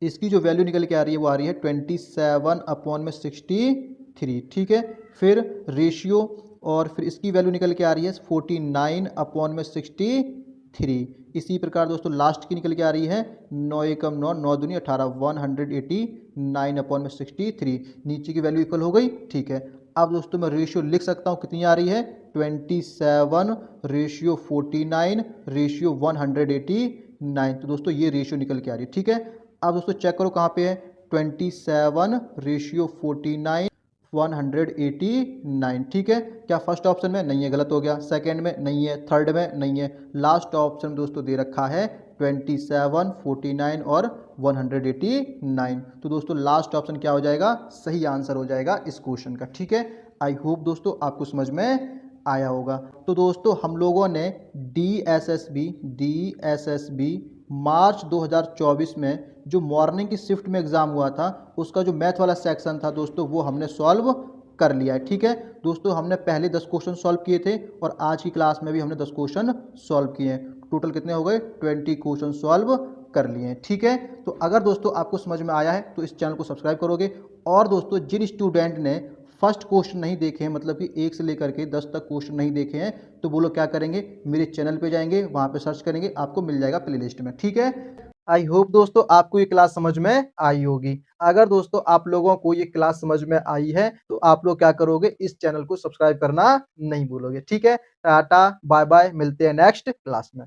इसकी जो वैल्यू निकल के आ रही है वो आ रही है 27/63। ठीक है, फिर रेशियो और फिर इसकी वैल्यू निकल के आ रही है 49/63। इसी प्रकार दोस्तों लास्ट की निकल के आ रही है 9 एकम 9, 9 दूनी 18, 189/63। नीचे की वैल्यू इक्वल हो गई। ठीक है, अब दोस्तों मैं रेशियो लिख सकता हूँ, कितनी आ रही है 27/49/189। तो दोस्तों ये रेशियो निकल के आ रही है। ठीक है, अब दोस्तों चेक करो कहाँ पे है, 27/49/189। ठीक है, क्या फर्स्ट ऑप्शन में नहीं है, गलत हो गया, सेकंड में नहीं है, थर्ड में नहीं है, लास्ट ऑप्शन दोस्तों दे रखा है 27, 49 और 189। तो दोस्तों लास्ट ऑप्शन क्या हो जाएगा, सही आंसर हो जाएगा इस क्वेश्चन का। ठीक है, आई होप दोस्तों आपको समझ में आया होगा। तो दोस्तों हम लोगों ने DSSB मार्च 2024 में जो मॉर्निंग की शिफ्ट में एग्जाम हुआ था, उसका जो मैथ वाला सेक्शन था दोस्तों वो हमने सॉल्व कर लिया है। ठीक है दोस्तों, हमने पहले 10 क्वेश्चन सॉल्व किए थे और आज की क्लास में भी हमने 10 क्वेश्चन सॉल्व किए हैं। टोटल कितने हो गए, 20 क्वेश्चन सॉल्व कर लिए हैं। ठीक है, तो अगर दोस्तों आपको समझ में आया है तो इस चैनल को सब्सक्राइब करोगे। और दोस्तों जिन स्टूडेंट ने फर्स्ट क्वेश्चन नहीं देखे हैं, मतलब कि 1 से लेकर के 10 तक क्वेश्चन नहीं देखे हैं, तो वो लोग क्या करेंगे, मेरे चैनल पे जाएंगे, वहां पे सर्च करेंगे, आपको मिल जाएगा प्लेलिस्ट में। ठीक है, आई होप दोस्तों आपको ये क्लास समझ में आई होगी। अगर दोस्तों आप लोगों को ये क्लास समझ में आई है तो आप लोग क्या करोगे, इस चैनल को सब्सक्राइब करना नहीं भूलोगे। ठीक है, टाटा बाय बाय, मिलते हैं नेक्स्ट क्लास में।